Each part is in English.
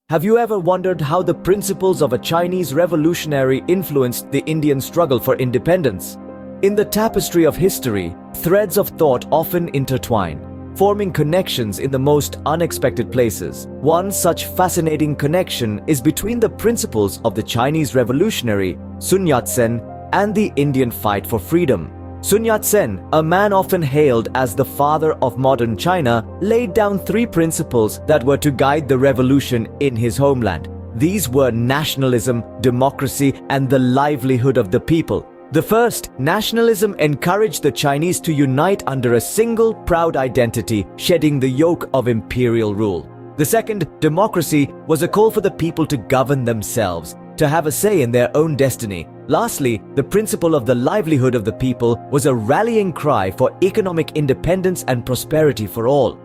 Have you ever wondered how the principles of a Chinese revolutionary influenced the Indian struggle for independence? In the tapestry of history, threads of thought often intertwine, forming connections in the most unexpected places. One such fascinating connection is between the principles of the Chinese revolutionary Sun Yat Sen and the Indian fight for freedom. Sun Yat Sen, a man often hailed as the father of modern China, laid down three principles that were to guide the revolution in his homeland. These were nationalism, democracy, and the livelihood of the people. The first, nationalism, encouraged the Chinese to unite under a single proud identity, shedding the yoke of imperial rule. The second, democracy, was a call for the people to govern themselves, to have a say in their own destiny. Lastly, the principle of the livelihood of the people was a rallying cry for economic independence and prosperity for all.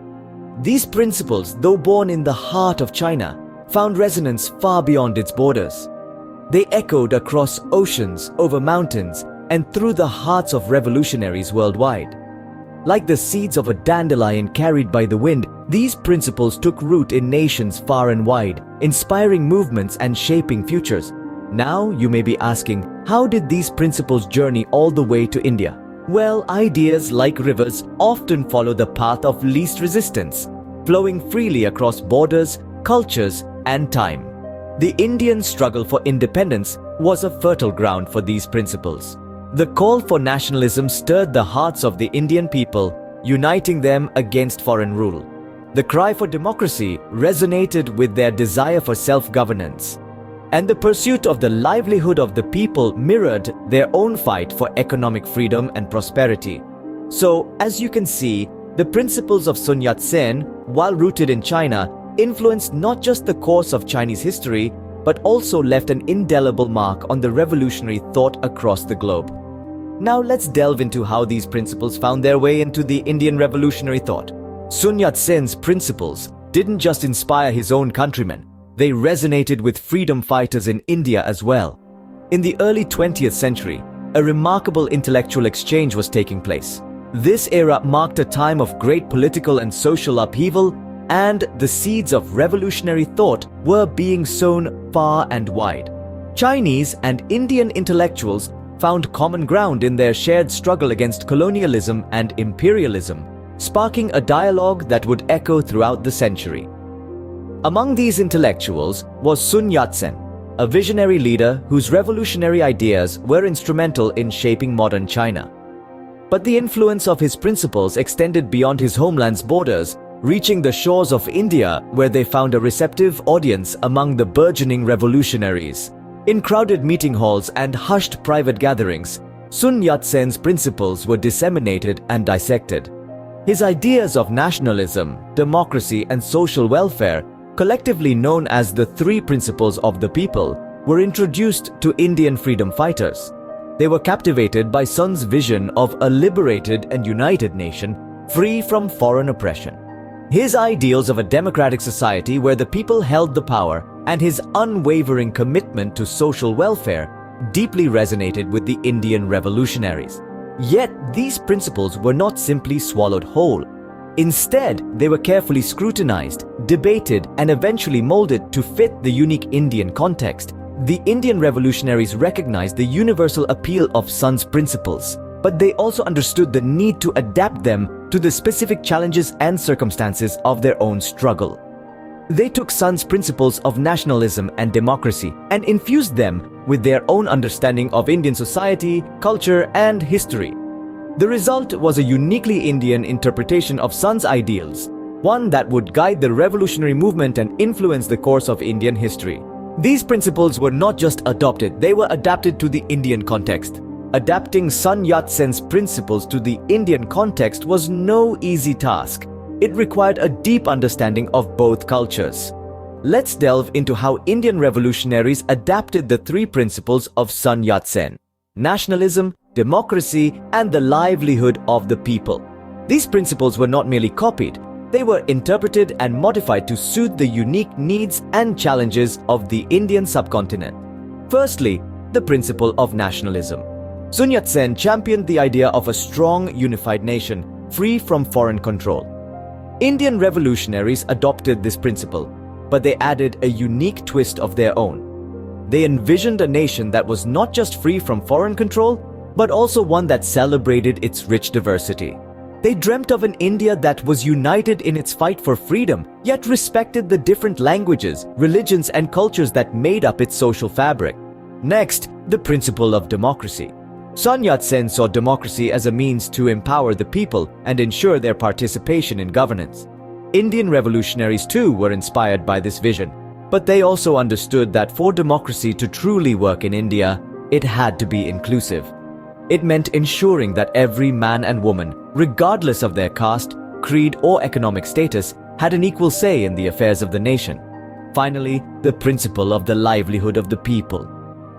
These principles, though born in the heart of China, found resonance far beyond its borders. They echoed across oceans, over mountains, and through the hearts of revolutionaries worldwide. Like the seeds of a dandelion carried by the wind, these principles took root in nations far and wide, inspiring movements and shaping futures. Now you may be asking, how did these principles journey all the way to India? Well, ideas, like rivers, often follow the path of least resistance, flowing freely across borders, cultures, and time. The Indian struggle for independence was a fertile ground for these principles. The call for nationalism stirred the hearts of the Indian people, uniting them against foreign rule. The cry for democracy resonated with their desire for self-governance. And the pursuit of the livelihood of the people mirrored their own fight for economic freedom and prosperity. So, as you can see, the principles of Sun Yat Sen, while rooted in China, influenced not just the course of Chinese history, but also left an indelible mark on the revolutionary thought across the globe. Now let's delve into how these principles found their way into the Indian revolutionary thought. Sun Yat Sen's principles didn't just inspire his own countrymen, they resonated with freedom fighters in India as well. In the early 20th century, a remarkable intellectual exchange was taking place. This era marked a time of great political and social upheaval, and the seeds of revolutionary thought were being sown far and wide. Chinese and Indian intellectuals found common ground in their shared struggle against colonialism and imperialism, sparking a dialogue that would echo throughout the century. Among these intellectuals was Sun Yat Sen, a visionary leader whose revolutionary ideas were instrumental in shaping modern China. But the influence of his principles extended beyond his homeland's borders, reaching the shores of India, where they found a receptive audience among the burgeoning revolutionaries. In crowded meeting halls and hushed private gatherings, Sun Yat Sen's principles were disseminated and dissected. His ideas of nationalism, democracy, and social welfare, collectively known as the three principles of the people, were introduced to Indian freedom fighters. They were captivated by Sun's vision of a liberated and united nation, free from foreign oppression. His ideals of a democratic society where the people held the power and his unwavering commitment to social welfare deeply resonated with the Indian revolutionaries. Yet these principles were not simply swallowed whole. Instead, they were carefully scrutinized, debated, and eventually molded to fit the unique Indian context. The Indian revolutionaries recognized the universal appeal of Sun's principles, but they also understood the need to adapt them to the specific challenges and circumstances of their own struggle. They took Sun's principles of nationalism and democracy and infused them with their own understanding of Indian society, culture, and history. The result was a uniquely Indian interpretation of Sun's ideals, one that would guide the revolutionary movement and influence the course of Indian history. These principles were not just adopted, they were adapted to the Indian context. Adapting Sun Yat Sen's principles to the Indian context was no easy task. It required a deep understanding of both cultures. Let's delve into how Indian revolutionaries adapted the three principles of Sun Yat Sen: nationalism, democracy, and the livelihood of the people. These principles were not merely copied, they were interpreted and modified to suit the unique needs and challenges of the Indian subcontinent. Firstly, the principle of nationalism. Sun Yat Sen championed the idea of a strong, unified nation, free from foreign control. Indian revolutionaries adopted this principle. but they added a unique twist of their own. They envisioned a nation that was not just free from foreign control, but also one that celebrated its rich diversity. They dreamt of an India that was united in its fight for freedom, yet respected the different languages, religions, and cultures that made up its social fabric. Next, the principle of democracy. Sun Yat Sen saw democracy as a means to empower the people and ensure their participation in governance. Indian revolutionaries too were inspired by this vision, but they also understood that for democracy to truly work in India, it had to be inclusive. It meant ensuring that every man and woman, regardless of their caste, creed, or economic status, had an equal say in the affairs of the nation. Finally, the principle of the livelihood of the people.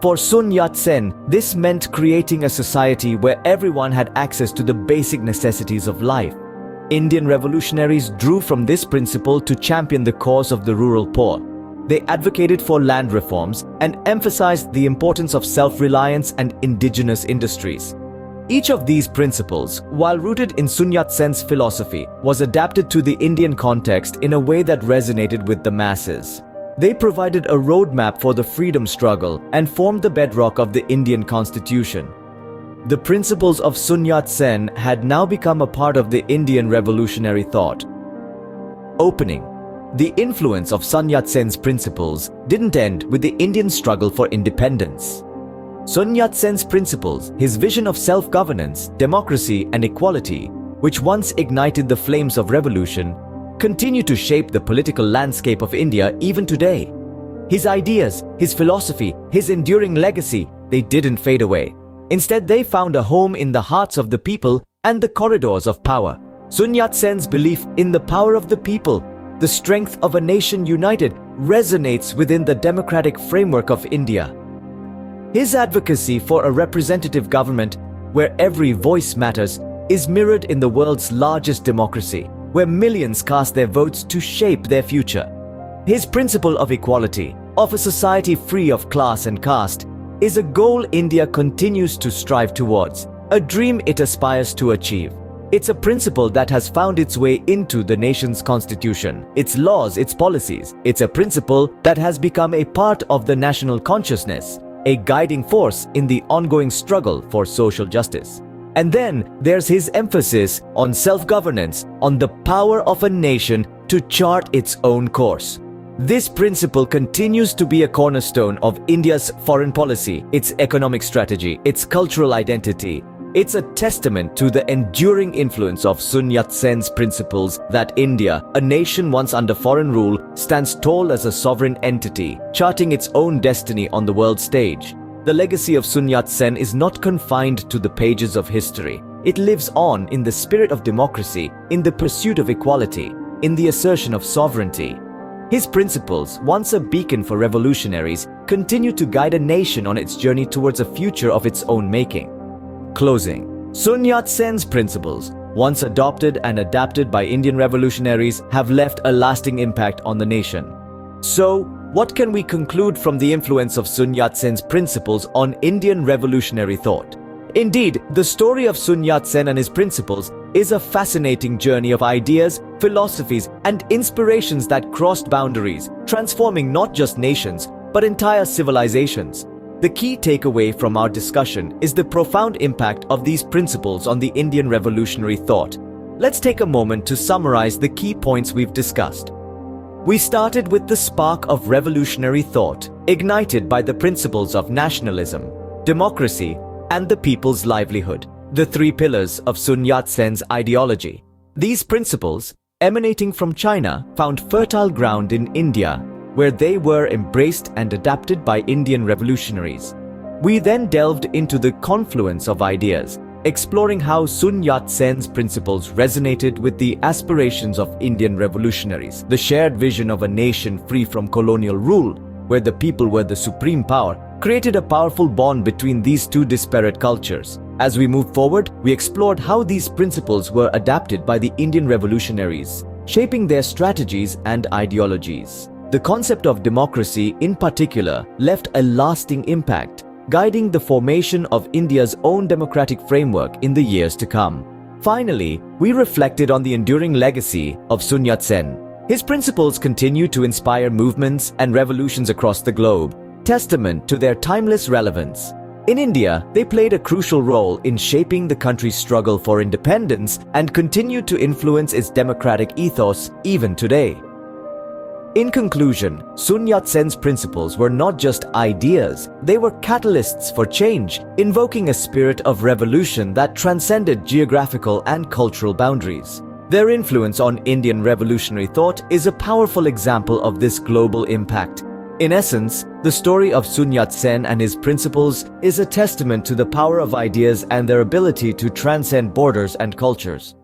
For Sun Yat Sen, this meant creating a society where everyone had access to the basic necessities of life. Indian revolutionaries drew from this principle to champion the cause of the rural poor. They advocated for land reforms and emphasized the importance of self-reliance and indigenous industries. Each of these principles, while rooted in Sun Yat-sen's philosophy, was adapted to the Indian context in a way that resonated with the masses. They provided a roadmap for the freedom struggle and formed the bedrock of the Indian constitution. The principles of Sun Yat-sen had now become a part of the Indian revolutionary thought. Opening. The influence of Sun Yat-sen's principles didn't end with the Indian struggle for independence. Sun Yat-sen's principles, his vision of self-governance, democracy, and equality, which once ignited the flames of revolution, continue to shape the political landscape of India even today. His ideas, his philosophy, his enduring legacy, they didn't fade away. Instead, they found a home in the hearts of the people and the corridors of power. Sun Yat-sen's belief in the power of the people, the strength of a nation united, resonates within the democratic framework of India. His advocacy for a representative government where every voice matters is mirrored in the world's largest democracy, where millions cast their votes to shape their future. His principle of equality, of a society free of class and caste, is a goal India continues to strive towards, a dream it aspires to achieve. It's a principle that has found its way into the nation's constitution, its laws, its policies. It's a principle that has become a part of the national consciousness, a guiding force in the ongoing struggle for social justice. And then there's his emphasis on self-governance, on the power of a nation to chart its own course. This principle continues to be a cornerstone of India's foreign policy, its economic strategy, its cultural identity. It's a testament to the enduring influence of Sun Yat-sen's principles that India, a nation once under foreign rule, stands tall as a sovereign entity, charting its own destiny on the world stage. The legacy of Sun Yat-sen is not confined to the pages of history. It lives on in the spirit of democracy, in the pursuit of equality, in the assertion of sovereignty. His principles, once a beacon for revolutionaries, continue to guide a nation on its journey towards a future of its own making. Closing. Sun Yat-sen's principles, once adopted and adapted by Indian revolutionaries, have left a lasting impact on the nation. So, what can we conclude from the influence of Sun Yat-sen's principles on Indian revolutionary thought? Indeed, the story of Sun Yat-sen and his principles is a fascinating journey of ideas, philosophies, and inspirations that crossed boundaries, transforming not just nations, but entire civilizations. The key takeaway from our discussion is the profound impact of these principles on the Indian revolutionary thought. Let's take a moment to summarize the key points we've discussed. We started with the spark of revolutionary thought, ignited by the principles of nationalism, democracy, and the people's livelihood, the three pillars of Sun Yat-sen's ideology. These principles, emanating from China, found fertile ground in India, where they were embraced and adapted by Indian revolutionaries. We then delved into the confluence of ideas, exploring how Sun Yat-sen's principles resonated with the aspirations of Indian revolutionaries, the shared vision of a nation free from colonial rule, where the people were the supreme power, created a powerful bond between these two disparate cultures. As we moved forward, we explored how these principles were adapted by the Indian revolutionaries, shaping their strategies and ideologies. The concept of democracy, in particular, left a lasting impact, guiding the formation of India's own democratic framework in the years to come. Finally, we reflected on the enduring legacy of Sun Yat-sen, His principles continue to inspire movements and revolutions across the globe, testament to their timeless relevance. In India, they played a crucial role in shaping the country's struggle for independence and continue to influence its democratic ethos even today. In conclusion, Sun Yat Sen's principles were not just ideas, they were catalysts for change, invoking a spirit of revolution that transcended geographical and cultural boundaries. Their influence on Indian revolutionary thought is a powerful example of this global impact. In essence, the story of Sun Yat Sen and his principles is a testament to the power of ideas and their ability to transcend borders and cultures.